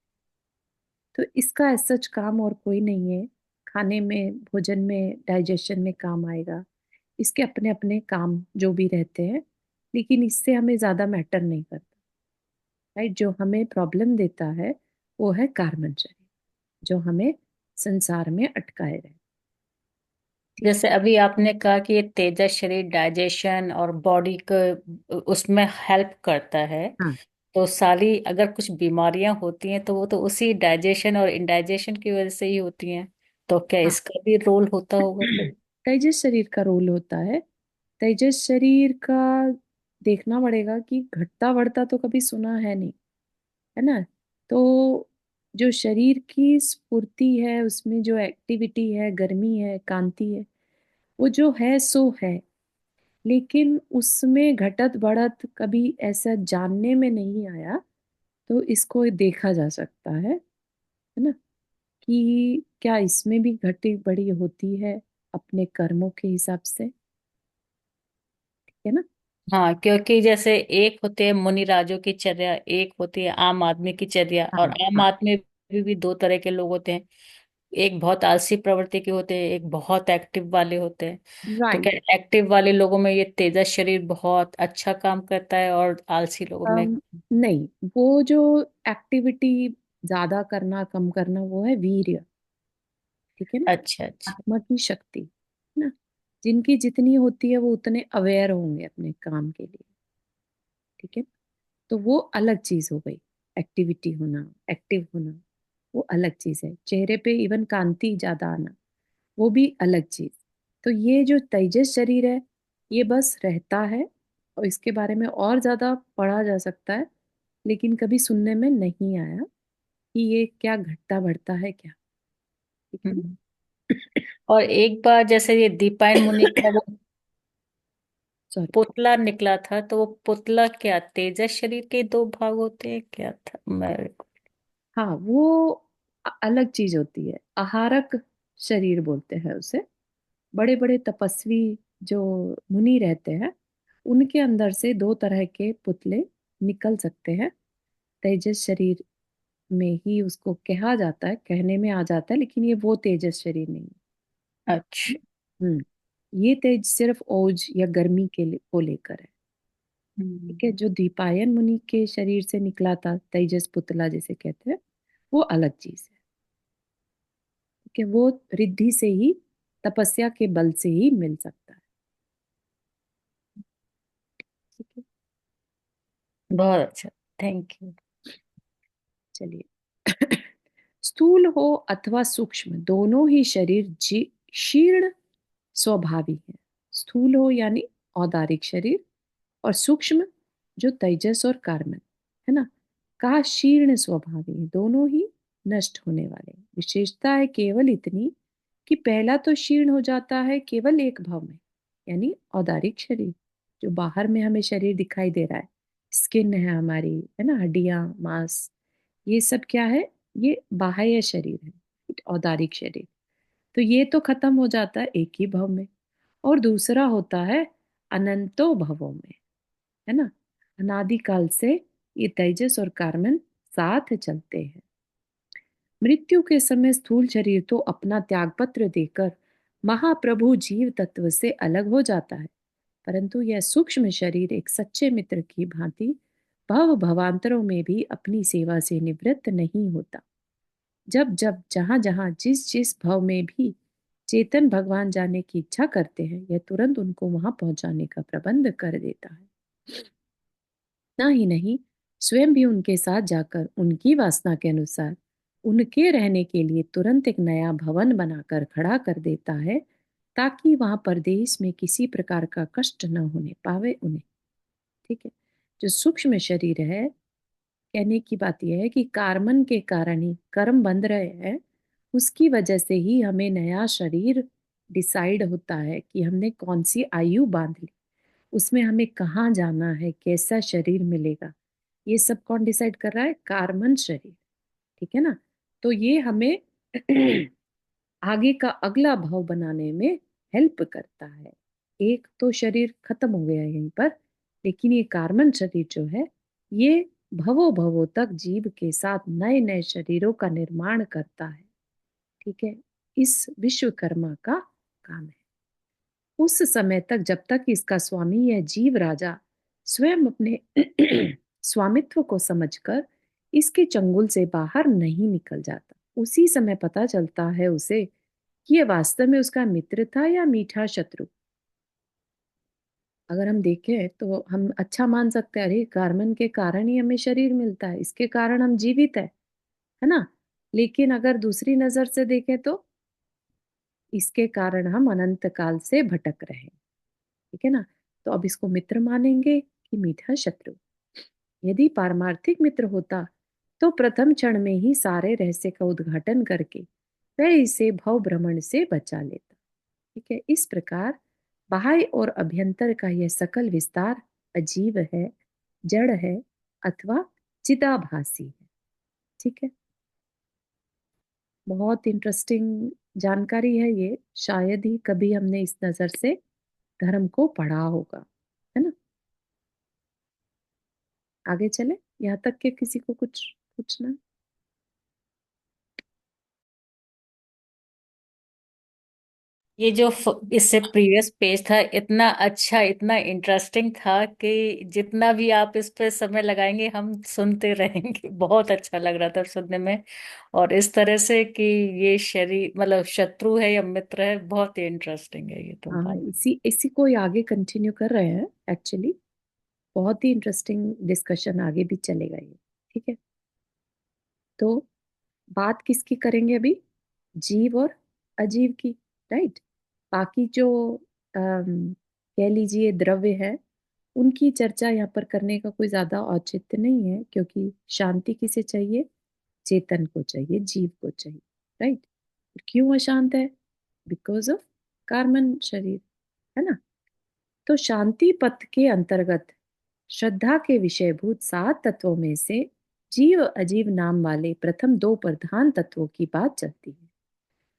तो इसका ऐसा सच काम और कोई नहीं है। खाने में, भोजन में, डाइजेशन में काम आएगा। इसके अपने अपने काम जो भी रहते हैं, लेकिन इससे हमें ज्यादा मैटर नहीं करता। राइट। जो हमें प्रॉब्लम देता है वो है कार्बन शरीर, जो हमें संसार में अटकाए रहे। ठीक है। जैसे अभी आपने कहा कि ये तेजस शरीर डाइजेशन और बॉडी को उसमें हेल्प करता है, हाँ। तो सारी अगर कुछ बीमारियां होती हैं तो वो तो उसी डाइजेशन और इंडाइजेशन की वजह से ही होती हैं। तो क्या हाँ। इसका भी रोल होता होगा फिर? तेजस शरीर का रोल होता है। तेजस शरीर का देखना पड़ेगा कि घटता बढ़ता तो कभी सुना है नहीं, है ना। तो जो शरीर की स्फूर्ति है, उसमें जो एक्टिविटी है, गर्मी है, कांति है, वो जो है सो है। लेकिन उसमें घटत बढ़त कभी ऐसा जानने में नहीं आया। तो इसको देखा जा सकता है ना, कि क्या इसमें भी घटी बढ़ी होती है अपने कर्मों के हिसाब से, ठीक है ना। हाँ, क्योंकि जैसे एक होते हैं मुनिराजों की चर्या, एक होती है आम आदमी की चर्या, और हाँ आम हाँ। आदमी भी दो तरह के लोग होते हैं। एक बहुत आलसी प्रवृत्ति के होते हैं, एक बहुत एक्टिव वाले होते हैं। तो क्या राइट। एक्टिव वाले लोगों में ये तेजस शरीर बहुत अच्छा काम करता है, और आलसी लोगों में? नहीं, वो जो एक्टिविटी ज्यादा करना कम करना वो है वीर्य, ठीक है ना, अच्छा अच्छा। आत्मा की शक्ति, है ना। जिनकी जितनी होती है वो उतने अवेयर होंगे अपने काम के लिए, ठीक है। तो वो अलग चीज हो गई, एक्टिविटी होना, एक्टिव होना, वो अलग चीज है। चेहरे पे इवन कांति ज्यादा आना, वो भी अलग चीज। तो ये जो तेजस शरीर है, ये बस रहता है, और इसके बारे में और ज्यादा पढ़ा जा सकता है, लेकिन कभी सुनने में नहीं आया कि ये क्या घटता बढ़ता है क्या, ठीक है हम्म। और एक बार जैसे ये दीपायन मुनि का वो सॉरी। पुतला निकला था, तो वो पुतला क्या तेजस शरीर के दो भाग होते हैं क्या था मैं? हाँ, वो अलग चीज होती है, आहारक शरीर बोलते हैं उसे। बड़े बड़े तपस्वी जो मुनि रहते हैं, उनके अंदर से दो तरह के पुतले निकल सकते हैं। तेजस शरीर में ही उसको कहा जाता है, कहने में आ जाता है, लेकिन ये वो तेजस शरीर नहीं है। अच्छा। ये तेज सिर्फ ओज या गर्मी को लेकर है, ठीक है। हम्म। जो दीपायन मुनि के शरीर से निकला था, तेजस पुतला जिसे कहते हैं, वो अलग चीज है, ठीक है। वो रिद्धि से ही, तपस्या के बल से ही मिल सकता है, ठीक है। बहुत अच्छा। Thank you. चलिए। स्थूल हो अथवा सूक्ष्म, दोनों ही शरीर शीर्ण स्वभावी है। स्थूल हो यानी औदारिक शरीर, और सूक्ष्म जो तेजस और कार्बन है ना, का शीर्ण स्वभावी है। दोनों ही नष्ट होने वाले हैं। विशेषता है केवल इतनी कि पहला तो क्षीण हो जाता है केवल एक भाव में, यानी औदारिक शरीर, जो बाहर में हमें शरीर दिखाई दे रहा है, स्किन है हमारी, है ना, हड्डियां, मांस, ये सब क्या है, ये बाह्य शरीर है, औदारिक शरीर। तो ये तो खत्म हो जाता है एक ही भव में। और दूसरा होता है अनंतो भवों में, है ना। अनादिकाल से ये तेजस और कार्बन साथ चलते हैं। मृत्यु के समय स्थूल शरीर तो अपना त्याग पत्र देकर महाप्रभु जीव तत्व से अलग हो जाता है, परंतु यह सूक्ष्म शरीर एक सच्चे मित्र की भांति भव भवांतरों में भी अपनी सेवा से निवृत्त नहीं होता। जब जब जहां जहां जिस जिस भव में भी चेतन भगवान जाने की इच्छा करते हैं, यह तुरंत उनको वहां पहुंचाने का प्रबंध कर देता है। ना ही नहीं, स्वयं भी उनके साथ जाकर उनकी वासना के अनुसार उनके रहने के लिए तुरंत एक नया भवन बनाकर खड़ा कर देता है, ताकि वहां परदेश में किसी प्रकार का कष्ट न होने पावे उन्हें, ठीक है। जो सूक्ष्म शरीर है, कहने की बात यह है कि कार्बन के कारण ही कर्म बंध रहे हैं, उसकी वजह से ही हमें नया शरीर डिसाइड होता है कि हमने कौन सी आयु बांध ली, उसमें हमें कहाँ जाना है, कैसा शरीर मिलेगा, ये सब कौन डिसाइड कर रहा है, कार्बन शरीर, ठीक है ना। तो ये हमें आगे का अगला भाव बनाने में हेल्प करता है। एक तो शरीर खत्म हो गया यहीं पर, लेकिन ये कार्बन शरीर जो है, ये भवों भवों तक जीव के साथ नए नए शरीरों का निर्माण करता है, ठीक है। इस विश्वकर्मा का काम है। उस समय तक जब तक इसका स्वामी यह जीव राजा स्वयं अपने स्वामित्व को समझकर इसके चंगुल से बाहर नहीं निकल जाता, उसी समय पता चलता है उसे कि यह वास्तव में उसका मित्र था या मीठा शत्रु। अगर हम देखें तो हम अच्छा मान सकते हैं, अरे कार्बन के कारण ही हमें शरीर मिलता है, इसके कारण हम जीवित है ना। लेकिन अगर दूसरी नजर से देखें तो इसके कारण हम अनंत काल से भटक रहे हैं, ठीक है ना। तो अब इसको मित्र मानेंगे कि मीठा शत्रु। यदि पारमार्थिक मित्र होता तो प्रथम क्षण में ही सारे रहस्य का उद्घाटन करके वह इसे भव भ्रमण से बचा लेता, ठीक है। इस प्रकार बाह्य और अभ्यंतर का यह सकल विस्तार अजीव है, जड़ है अथवा चिदाभासी है। ठीक है, बहुत इंटरेस्टिंग जानकारी है ये। शायद ही कभी हमने इस नजर से धर्म को पढ़ा होगा, है ना। आगे चले, यहाँ तक के किसी को कुछ पूछना। ये जो इससे प्रीवियस पेज था, इतना अच्छा, इतना इंटरेस्टिंग था कि जितना भी आप इस पे समय लगाएंगे हम सुनते रहेंगे। बहुत अच्छा लग रहा था सुनने में। और इस तरह से कि ये शरीर मतलब शत्रु है या मित्र है, बहुत ही इंटरेस्टिंग है ये तो हाँ, भाई। इसी इसी को ही आगे कंटिन्यू कर रहे हैं एक्चुअली। बहुत ही इंटरेस्टिंग डिस्कशन आगे भी चलेगा ये। ठीक है, तो बात किसकी करेंगे अभी? जीव और अजीव की, राइट। बाकी जो कह लीजिए द्रव्य है, उनकी चर्चा यहाँ पर करने का कोई ज्यादा औचित्य नहीं है, क्योंकि शांति किसे चाहिए? चेतन को चाहिए, जीव को चाहिए, राइट। क्यों अशांत है? बिकॉज ऑफ कार्बन शरीर, है ना। तो शांति पथ के अंतर्गत श्रद्धा के विषयभूत 7 तत्वों में से जीव अजीव नाम वाले प्रथम 2 प्रधान तत्वों की बात चलती है।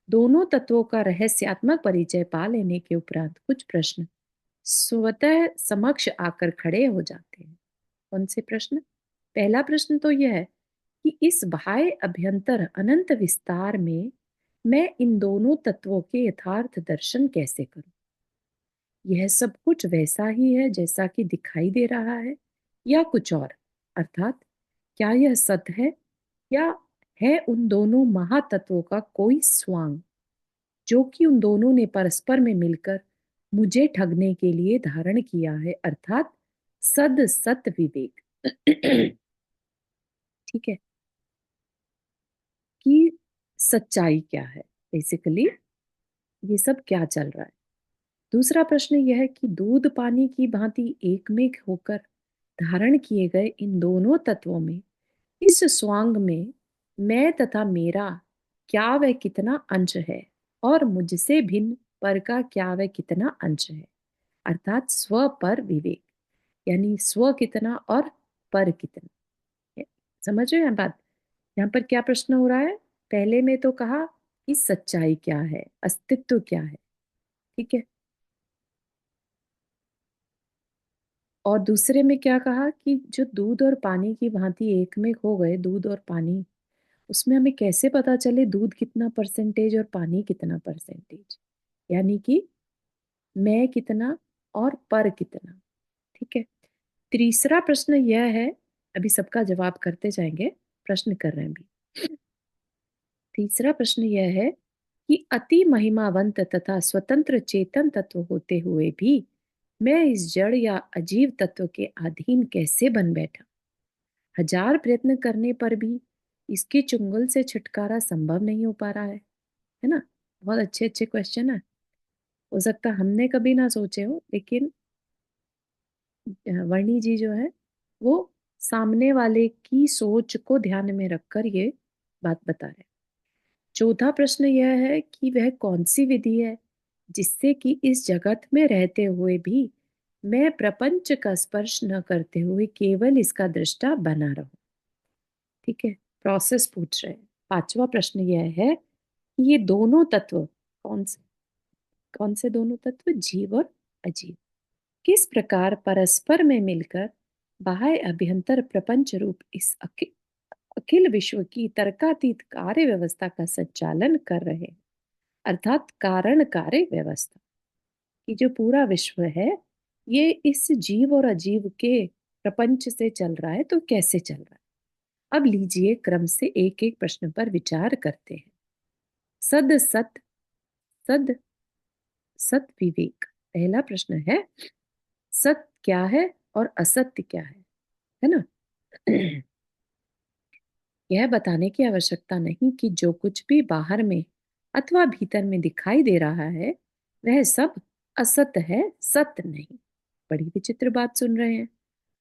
दोनों तत्वों का रहस्यात्मक परिचय पा लेने के उपरांत कुछ प्रश्न स्वतः समक्ष आकर खड़े हो जाते हैं। कौन से प्रश्न? पहला प्रश्न तो यह है कि इस बाह्य अभ्यंतर अनंत विस्तार में मैं इन दोनों तत्वों के यथार्थ दर्शन कैसे करूं? यह सब कुछ वैसा ही है जैसा कि दिखाई दे रहा है, या कुछ और? अर्थात क्या यह सत्य है, या है उन दोनों महातत्वों का कोई स्वांग, जो कि उन दोनों ने परस्पर में मिलकर मुझे ठगने के लिए धारण किया है, अर्थात सद सत विवेक। ठीक है, कि सच्चाई क्या है, बेसिकली ये सब क्या चल रहा है। दूसरा प्रश्न यह है कि दूध पानी की भांति एक में होकर धारण किए गए इन दोनों तत्वों में, इस स्वांग में मैं तथा मेरा क्या वह कितना अंश है, और मुझसे भिन्न पर का क्या वह कितना अंश है, अर्थात स्व पर विवेक। यानी स्व कितना और पर कितना है। समझ रहे हैं बात? यहाँ पर क्या प्रश्न हो रहा है? पहले में तो कहा कि सच्चाई क्या है, अस्तित्व क्या है, ठीक है। और दूसरे में क्या कहा कि जो दूध और पानी की भांति एक में हो गए, दूध और पानी, उसमें हमें कैसे पता चले दूध कितना परसेंटेज और पानी कितना परसेंटेज, यानी कि मैं कितना और पर कितना। ठीक है। तीसरा प्रश्न यह है, अभी सबका जवाब करते जाएंगे, प्रश्न कर रहे हैं अभी। तीसरा प्रश्न यह है कि अति महिमावंत तथा स्वतंत्र चेतन तत्व होते हुए भी मैं इस जड़ या अजीव तत्व के अधीन कैसे बन बैठा? हजार प्रयत्न करने पर भी इसके चुंगल से छुटकारा संभव नहीं हो पा रहा है ना। बहुत अच्छे अच्छे क्वेश्चन है। हो सकता है हमने कभी ना सोचे हो, लेकिन वर्णी जी जो है वो सामने वाले की सोच को ध्यान में रखकर ये बात बता रहे हैं। चौथा प्रश्न यह है कि वह कौन सी विधि है जिससे कि इस जगत में रहते हुए भी मैं प्रपंच का स्पर्श न करते हुए केवल इसका दृष्टा बना रहूं। ठीक है, प्रोसेस पूछ रहे हैं। पांचवा प्रश्न यह है कि ये दोनों तत्व कौन से दोनों तत्व, जीव और अजीव, किस प्रकार परस्पर में मिलकर बाह्य अभ्यंतर प्रपंच रूप इस अखिल विश्व की तर्कातीत कार्य व्यवस्था का संचालन कर रहे हैं, अर्थात कारण कार्य व्यवस्था। कि जो पूरा विश्व है ये इस जीव और अजीव के प्रपंच से चल रहा है, तो कैसे चल रहा है? अब लीजिए क्रम से एक एक प्रश्न पर विचार करते हैं। सद सत, सद सत विवेक। पहला प्रश्न है, सत्य क्या है और असत्य क्या है ना। यह बताने की आवश्यकता नहीं कि जो कुछ भी बाहर में अथवा भीतर में दिखाई दे रहा है वह सब असत्य है, सत्य नहीं। बड़ी विचित्र बात सुन रहे हैं।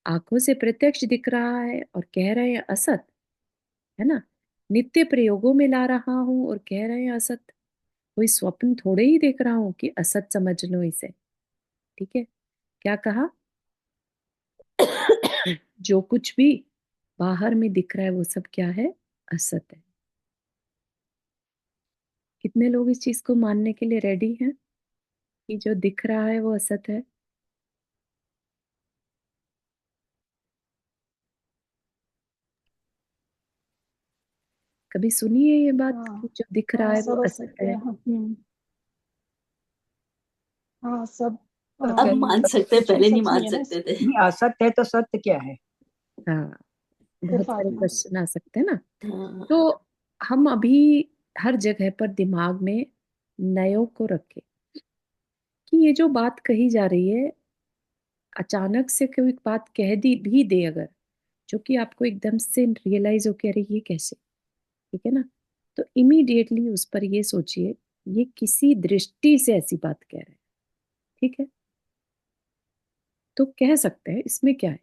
आंखों से प्रत्यक्ष दिख रहा है और कह रहे हैं असत, है ना। नित्य प्रयोगों में ला रहा हूं और कह रहे हैं असत। कोई स्वप्न थोड़े ही देख रहा हूं कि असत समझ लो इसे। ठीक है, क्या कहा? जो कुछ भी बाहर में दिख रहा है वो सब क्या है? असत है। कितने लोग इस चीज को मानने के लिए रेडी हैं कि जो दिख रहा है वो असत है? कभी सुनी है ये बात हाँ। कि जो दिख रहा हाँ है वो सब असत असत्य है? है। हाँ सब तो अब कभी मान सकते हैं, कुछ भी पहले नहीं सच मान नहीं है ना सकते इसमें। थे। नहीं, असत्य है तो सत्य क्या है? हाँ, बहुत सिर्फ सारे आत्मा। क्वेश्चन आ सकते हैं ना। हाँ। तो हम अभी हर जगह पर दिमाग में नयों को रखें कि ये जो बात कही जा रही है, अचानक से कोई बात कह दी भी दे अगर, जो कि आपको एकदम से रियलाइज हो कि अरे ये कैसे, ठीक है ना, तो इमीडिएटली उस पर ये सोचिए ये किसी दृष्टि से ऐसी बात कह रहे हैं। ठीक है, तो कह सकते हैं, इसमें क्या है?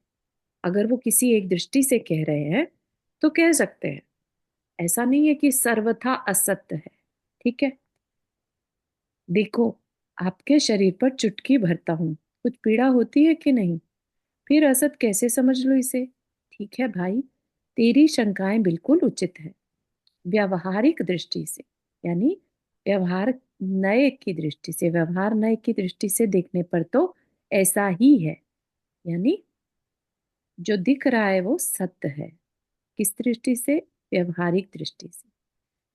अगर वो किसी एक दृष्टि से कह रहे हैं तो कह सकते हैं, ऐसा नहीं है कि सर्वथा असत्य है। ठीक है, देखो, आपके शरीर पर चुटकी भरता हूं, कुछ पीड़ा होती है कि नहीं? फिर असत कैसे समझ लो इसे? ठीक है भाई, तेरी शंकाएं बिल्कुल उचित है, व्यवहारिक दृष्टि से, यानी व्यवहार नए की दृष्टि से, व्यवहार नए की दृष्टि से देखने पर तो ऐसा ही है, यानी जो दिख रहा है वो सत्य है। किस दृष्टि से? व्यवहारिक दृष्टि से।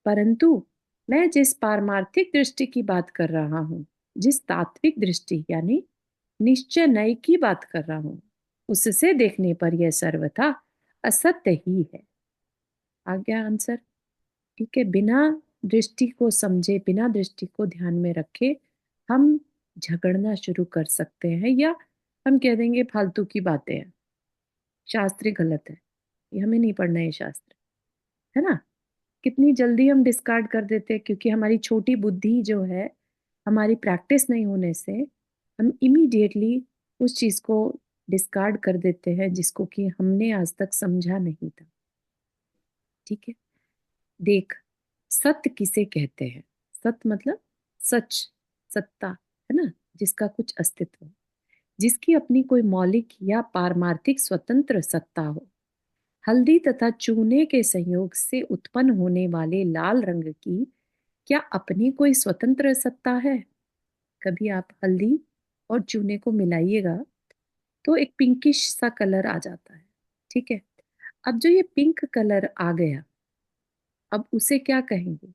परंतु मैं जिस पारमार्थिक दृष्टि की बात कर रहा हूं, जिस तात्विक दृष्टि यानी निश्चय नय की बात कर रहा हूं, उससे देखने पर यह सर्वथा असत्य ही है। आ गया आंसर? ठीक है, बिना दृष्टि को समझे, बिना दृष्टि को ध्यान में रखे हम झगड़ना शुरू कर सकते हैं, या हम कह देंगे फालतू की बातें हैं, शास्त्र गलत है, ये हमें नहीं पढ़ना है शास्त्र, है ना। कितनी जल्दी हम डिस्कार्ड कर देते हैं, क्योंकि हमारी छोटी बुद्धि जो है, हमारी प्रैक्टिस नहीं होने से हम इमीडिएटली उस चीज को डिस्कार्ड कर देते हैं जिसको कि हमने आज तक समझा नहीं था। ठीक है, देख, सत्य किसे कहते हैं? सत्य मतलब सच, सत्ता, है ना, जिसका कुछ अस्तित्व हो, जिसकी अपनी कोई मौलिक या पारमार्थिक स्वतंत्र सत्ता हो। हल्दी तथा चूने के संयोग से उत्पन्न होने वाले लाल रंग की क्या अपनी कोई स्वतंत्र सत्ता है? कभी आप हल्दी और चूने को मिलाइएगा तो एक पिंकिश सा कलर आ जाता है। ठीक है, अब जो ये पिंक कलर आ गया, अब उसे क्या कहेंगे?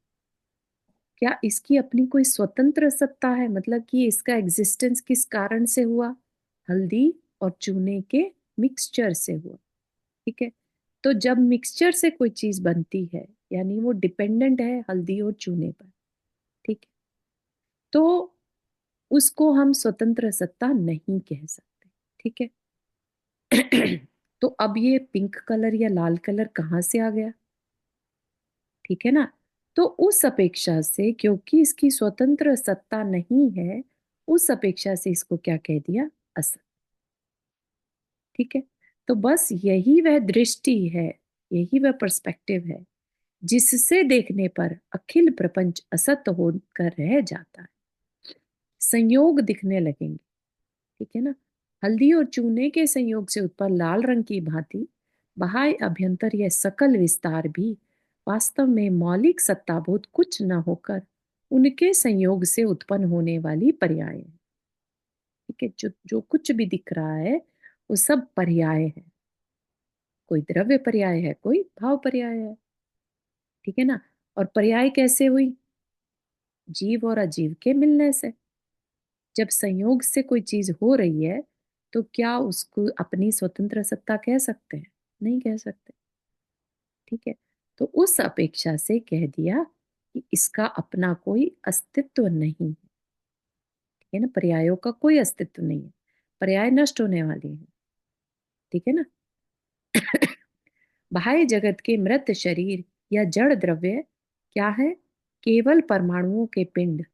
क्या इसकी अपनी कोई स्वतंत्र सत्ता है? मतलब कि इसका एग्जिस्टेंस किस कारण से हुआ? हल्दी और चूने के मिक्सचर से हुआ। ठीक है, तो जब मिक्सचर से कोई चीज बनती है, यानी वो डिपेंडेंट है हल्दी और चूने पर। ठीक है, तो उसको हम स्वतंत्र सत्ता नहीं कह सकते। ठीक है, तो अब ये पिंक कलर या लाल कलर कहाँ से आ गया? ठीक है ना, तो उस अपेक्षा से, क्योंकि इसकी स्वतंत्र सत्ता नहीं है, उस अपेक्षा से इसको क्या कह दिया? असत। ठीक है, तो बस यही वह दृष्टि है, यही वह पर्सपेक्टिव है जिससे देखने पर अखिल प्रपंच असत होकर रह जाता है। संयोग दिखने लगेंगे। ठीक है ना, हल्दी और चूने के संयोग से उत्पन्न लाल रंग की भांति बाह्य अभ्यंतर यह सकल विस्तार भी वास्तव में मौलिक सत्ताभूत कुछ न होकर उनके संयोग से उत्पन्न होने वाली पर्याय है। ठीक है, जो जो कुछ भी दिख रहा है वो सब पर्याय है। कोई द्रव्य पर्याय है, कोई भाव पर्याय है। ठीक है ना, और पर्याय कैसे हुई? जीव और अजीव के मिलने से। जब संयोग से कोई चीज हो रही है तो क्या उसको अपनी स्वतंत्र सत्ता कह सकते हैं? नहीं कह सकते। ठीक है, तो उस अपेक्षा से कह दिया कि इसका अपना कोई अस्तित्व नहीं है। ठीक है ना, पर्यायों का कोई अस्तित्व नहीं है, पर्याय नष्ट होने वाली है। ठीक है ना, बाह्य जगत के मृत शरीर या जड़ द्रव्य क्या है? केवल परमाणुओं के पिंड,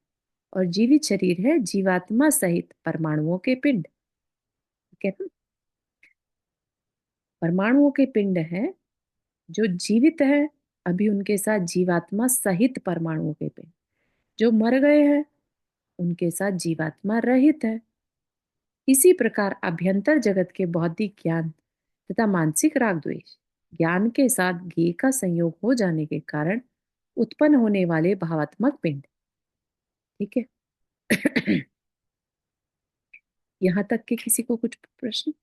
और जीवित शरीर है जीवात्मा सहित परमाणुओं के पिंड। ठीक है ना, परमाणुओं के पिंड है जो जीवित है, अभी उनके साथ जीवात्मा सहित परमाणुओं के पिंड। जो मर गए हैं उनके साथ जीवात्मा रहित है। इसी प्रकार अभ्यंतर जगत के बौद्धिक ज्ञान तथा मानसिक राग द्वेष ज्ञान के साथ ज्ञेय का संयोग हो जाने के कारण उत्पन्न होने वाले भावात्मक पिंड। ठीक है। यहाँ तक के किसी को कुछ प्रश्न?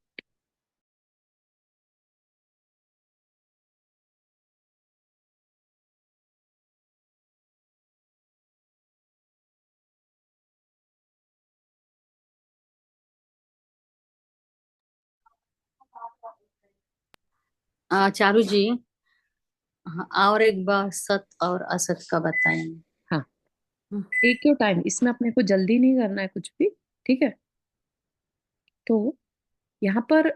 चारू जी, हाँ, और एक बार सत और असत का बताएंगे। हाँ, टेक योर टाइम, इसमें अपने को जल्दी नहीं करना है कुछ भी। ठीक है। तो यहाँ पर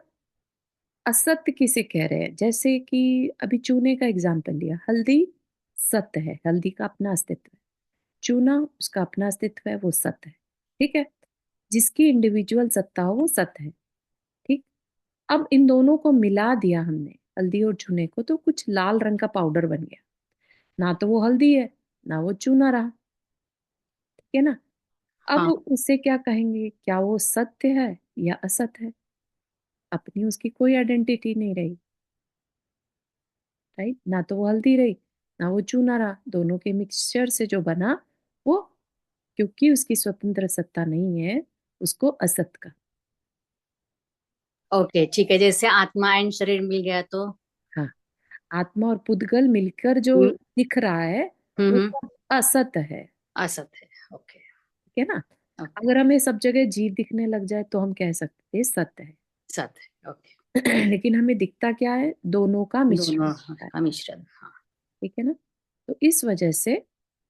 असत्य किसे कह रहे हैं? जैसे कि अभी चूने का एग्जाम्पल लिया, हल्दी सत्य है, हल्दी का अपना अस्तित्व है। चूना उसका अपना अस्तित्व है, वो सत्य है। ठीक है। जिसकी इंडिविजुअल सत्ता हो वो सत्य है। ठीक। अब इन दोनों को मिला दिया हमने, हल्दी और चूने को, तो कुछ लाल रंग का पाउडर बन गया। ना तो वो हल्दी है, ना वो चूना रहा। ठीक है ना। अब हाँ, उससे क्या कहेंगे, क्या वो सत्य है या असत्य है? अपनी उसकी कोई आइडेंटिटी नहीं रही। राइट। ना तो वो हल्दी रही, ना वो चूना रहा। दोनों के मिक्सचर से जो बना वो, क्योंकि उसकी स्वतंत्र सत्ता नहीं है, उसको असत का। ओके, ठीक है। जैसे आत्मा एंड शरीर मिल गया तो। हाँ, आत्मा और पुद्गल मिलकर जो हम्म दिख रहा है वो हम्म, सब असत है। असत है। ओके ठीक है ना। ओके, अगर हमें सब जगह जीव दिखने लग जाए तो हम कह सकते हैं सत्य है। सत है। ओके, लेकिन हमें दिखता क्या है? दोनों का मिश्रण दोनों दिखता है। का मिश्रण। हाँ, ठीक है ना। तो इस वजह से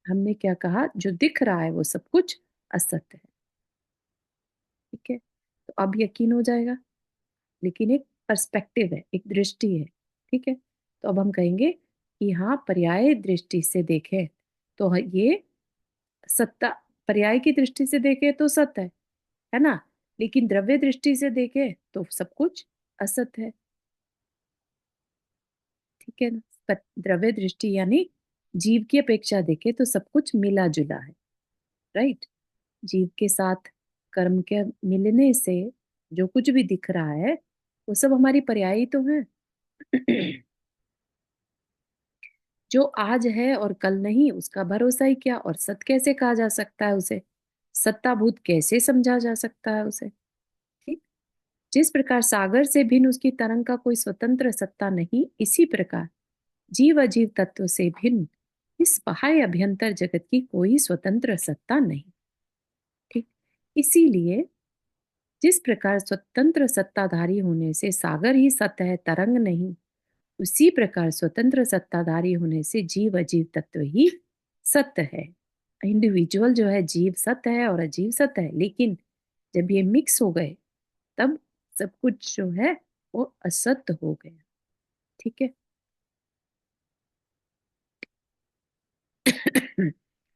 हमने क्या कहा, जो दिख रहा है वो सब कुछ असत्य है। ठीक है। तो अब यकीन हो जाएगा। लेकिन एक पर्सपेक्टिव है, एक दृष्टि है। ठीक है। तो अब हम कहेंगे कि हाँ, पर्याय दृष्टि से देखें तो ये सत्ता, पर्याय की दृष्टि से देखें तो सत्य है ना। लेकिन द्रव्य दृष्टि से देखें तो सब कुछ असत्य है। ठीक है ना। द्रव्य दृष्टि यानी जीव की अपेक्षा देखें तो सब कुछ मिला जुला है। राइट। जीव के साथ कर्म के मिलने से जो कुछ भी दिख रहा है वो सब हमारी पर्यायी तो है। जो आज है और कल नहीं, उसका भरोसा ही क्या, और सत कैसे कहा जा सकता है उसे? सत्ताभूत कैसे समझा जा सकता है उसे? ठीक। जिस प्रकार सागर से भिन्न उसकी तरंग का कोई स्वतंत्र सत्ता नहीं, इसी प्रकार जीव अजीव तत्व से भिन्न इस बाह्य अभ्यंतर जगत की कोई स्वतंत्र सत्ता नहीं। ठीक। इसीलिए जिस प्रकार स्वतंत्र सत्ताधारी होने से सागर ही सत्य है, तरंग नहीं, उसी प्रकार स्वतंत्र सत्ताधारी होने से जीव अजीव तत्व ही सत्य है। इंडिविजुअल जो है जीव सत्य है और अजीव सत्य है, लेकिन जब ये मिक्स हो गए तब सब कुछ जो है वो असत्य हो गया। ठीक है।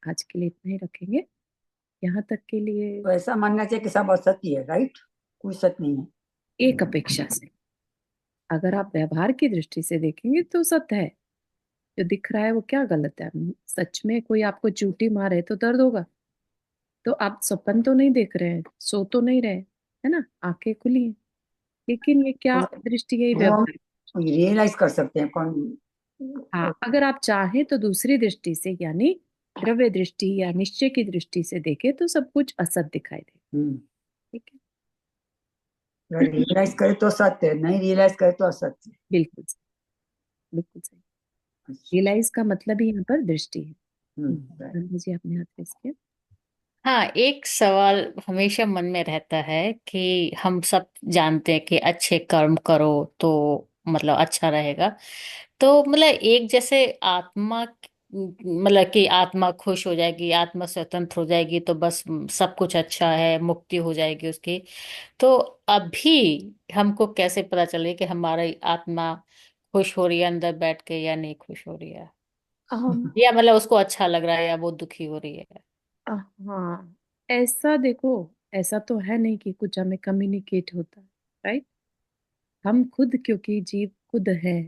आज के लिए इतना ही रखेंगे, यहाँ तक के लिए। तो ऐसा मानना चाहिए कि सब असत्य है, राइट? कोई सत्य नहीं है। एक अपेक्षा से, अगर आप व्यवहार की दृष्टि से देखेंगे तो सत्य है। जो दिख रहा है वो क्या गलत है? सच में कोई आपको चूटी मारे तो दर्द होगा। तो आप सपन तो नहीं देख रहे हैं, सो तो नहीं रहे, है ना, आंखें खुली हैं। लेकिन ये क्या तो दृष्टि है? वो हम व्यवहार। रियलाइज कर सकते हैं कौन। हाँ, अगर आप चाहें तो दूसरी दृष्टि से, यानी द्रव्य दृष्टि या निश्चय की दृष्टि से देखें तो सब कुछ असत दिखाई दे। हम्म ठीक है। रियलाइज करे तो सत्य है, नहीं रियलाइज करे तो असत्य है। बिल्कुल सही, बिल्कुल सही। अच्छा। रियलाइज का मतलब ही यहाँ पर दृष्टि है। right। नंदा जी आपने हाथ रेस किया। हाँ, एक सवाल हमेशा मन में रहता है कि हम सब जानते हैं कि अच्छे कर्म करो तो मतलब अच्छा रहेगा। तो मतलब एक जैसे आत्मा, मतलब कि आत्मा खुश हो जाएगी, आत्मा स्वतंत्र हो जाएगी तो बस सब कुछ अच्छा है, मुक्ति हो जाएगी उसकी। तो अभी हमको कैसे पता चले कि हमारी आत्मा खुश हो रही है अंदर बैठ के या नहीं खुश हो रही है, अम, या मतलब उसको अच्छा लग रहा है या वो दुखी हो रही है? हाँ, ऐसा देखो, ऐसा तो है नहीं कि कुछ हमें कम्युनिकेट होता है। राइट। हम खुद, क्योंकि जीव खुद है,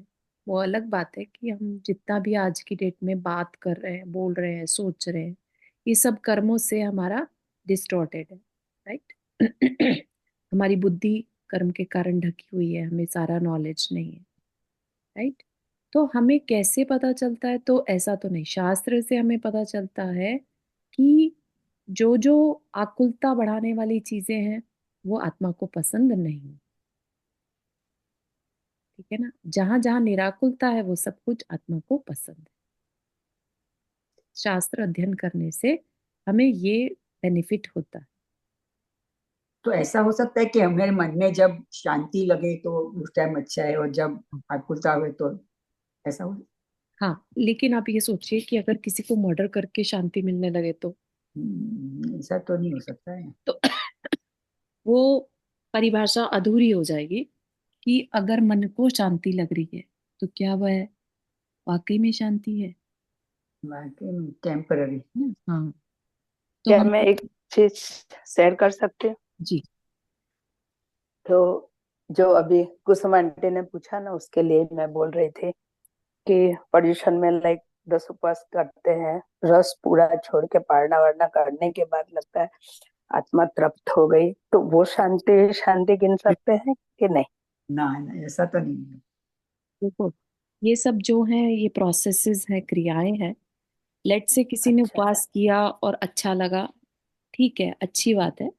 वो अलग बात है कि हम जितना भी आज की डेट में बात कर रहे हैं, बोल रहे हैं, सोच रहे हैं, ये सब कर्मों से हमारा डिस्टॉर्टेड है। राइट। हमारी बुद्धि कर्म के कारण ढकी हुई है, हमें सारा नॉलेज नहीं है, राइट। तो हमें कैसे पता चलता है? तो ऐसा तो नहीं, शास्त्र से हमें पता चलता है कि जो जो आकुलता बढ़ाने वाली चीजें हैं वो आत्मा को पसंद नहीं, ठीक है ना। जहां जहां निराकुलता है वो सब कुछ आत्मा को पसंद है। शास्त्र अध्ययन करने से हमें ये बेनिफिट होता है। तो ऐसा हो सकता है कि हमारे मन में जब शांति लगे तो उस टाइम अच्छा है, और जब आकुलता हुए तो ऐसा हो। हाँ, लेकिन आप ये सोचिए कि अगर किसी को मर्डर करके शांति मिलने लगे तो ऐसा तो नहीं हो सकता है। तो वो परिभाषा अधूरी हो जाएगी कि अगर मन को शांति लग रही है तो क्या वह वाकई में शांति है बाकी टेम्पररी। ना? हाँ, तो क्या हम मैं एक चीज शेयर कर सकती हूँ? जी तो जो अभी कुसुम आंटी ने पूछा ना, उसके लिए मैं बोल रही थी कि पोल्यूशन में लाइक 10 उपवास करते हैं, रस पूरा छोड़ के पारना वारना करने के बाद लगता है आत्मा तृप्त हो गई, तो वो शांति शांति गिन सकते हैं कि नहीं? ना ना, ऐसा तो नहीं है। देखो, ये सब जो है ये प्रोसेसेस है, क्रियाएं हैं। लेट से किसी ने अच्छा। उपवास किया और अच्छा लगा, ठीक है, अच्छी बात है।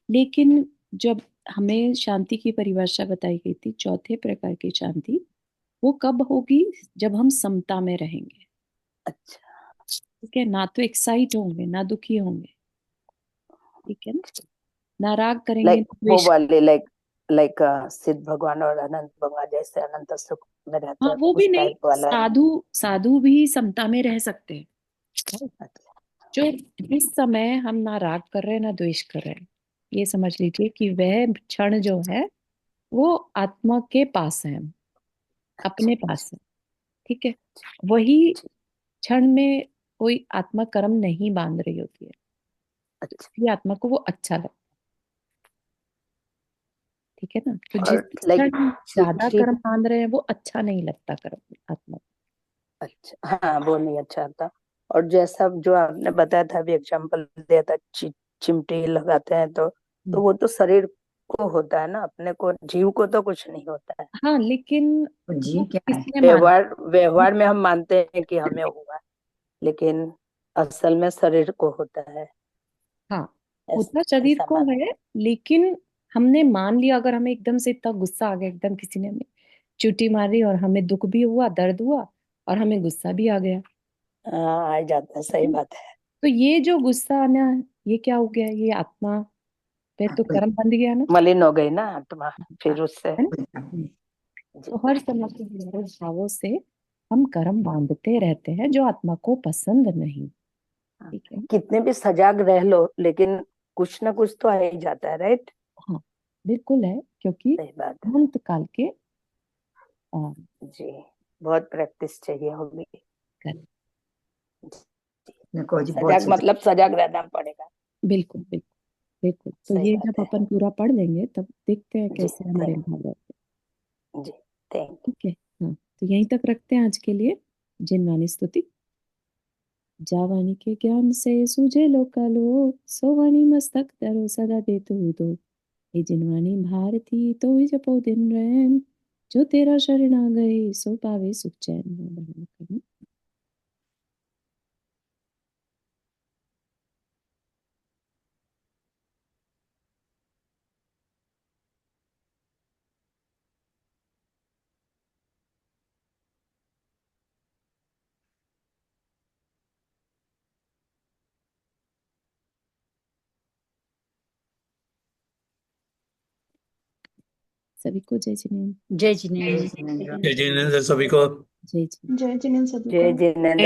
लेकिन जब हमें शांति की परिभाषा बताई गई थी, चौथे प्रकार की शांति, वो कब होगी? जब हम समता में रहेंगे, अच्छा। ठीक है ना। तो एक्साइट होंगे ना दुखी होंगे, ठीक है ना। ना राग करेंगे लाइक ना वो द्वेष। वाले लाइक लाइक सिद्ध भगवान और अनंत भगवान जैसे अनंत सुख में रहते हाँ, हैं, वो भी उस नहीं, टाइप वाला है। साधु साधु भी समता में रह सकते हैं। अच्छा। जो इस समय हम ना राग कर रहे हैं ना द्वेष कर रहे हैं, ये समझ लीजिए कि वह क्षण जो है वो आत्मा के पास है, अपने पास है, ठीक है। वही क्षण में कोई आत्मा कर्म नहीं बांध रही होती है, तो अच्छा। इसलिए आत्मा को वो अच्छा लगता है, ठीक है ना। तो जिस और लाइक क्षण ज्यादा कर्म बांध रहे हैं वो अच्छा नहीं लगता कर्म आत्मा को। अच्छा, हाँ वो नहीं अच्छा था। और जैसा जो आपने बताया था, अभी एग्जाम्पल दिया था, चिमटी लगाते हैं तो हम्म। वो तो शरीर को होता है ना, अपने को जीव को तो कुछ नहीं होता है। हाँ, लेकिन तो वो जी क्या है? किसने माना? व्यवहार व्यवहार में हम मानते हैं कि हमें हुआ, लेकिन असल में शरीर को होता है। हाँ, ऐसा होता शरीर ऐसा को मान। है, लेकिन हमने मान लिया। अगर हमें एकदम से इतना गुस्सा आ गया, एकदम किसी ने हमें चुटी मारी और हमें दुख भी हुआ, दर्द हुआ और हमें गुस्सा भी आ गया, हाँ, आ जाता है, सही बात है। तो ये जो गुस्सा आना, ये क्या हो गया? ये आत्मा पे तो कर्म बंध गया ना, मलिन हो गई ना आत्मा फिर उससे। है ना। जी। तो हर समय के हजारों भावों से हम कर्म बांधते रहते हैं जो आत्मा को पसंद नहीं, ठीक है। कितने भी सजाग रह लो, लेकिन कुछ ना कुछ तो आ ही जाता है, राइट? हाँ, बिल्कुल है, क्योंकि सही बात अनंत काल के है जी। बहुत प्रैक्टिस चाहिए होगी। कर्म। देखो जी, बहुत सजाग सही। मतलब सजाग रहना पड़ेगा। बिल्कुल बिल्कुल बिल्कुल। तो सही ये बात जब है। अपन पूरा पढ़ लेंगे तब देखते हैं जी कैसे हमारे थैंक भाव रहते जी थैंक हैं, ठीक है। हाँ, तो यहीं तक रखते हैं आज के लिए। जिनवानी स्तुति। जावानी के ज्ञान से सूझे लोकालोक, सोवानी मस्तक धरो सदा दे तू दो। हे जिनवानी भारती तो ही जपो दिन रैन, जो तेरा शरण आ गए सो पावे सुख चैन। सभी को जय जिनेन्द्र। जय जिनेन्द्र। जिनेंद्र। जय जिनेन्द्र सभी को। जय जिनेन्द्र। जय जिनेन्द्र सभी जय को। जिनेन्द्र।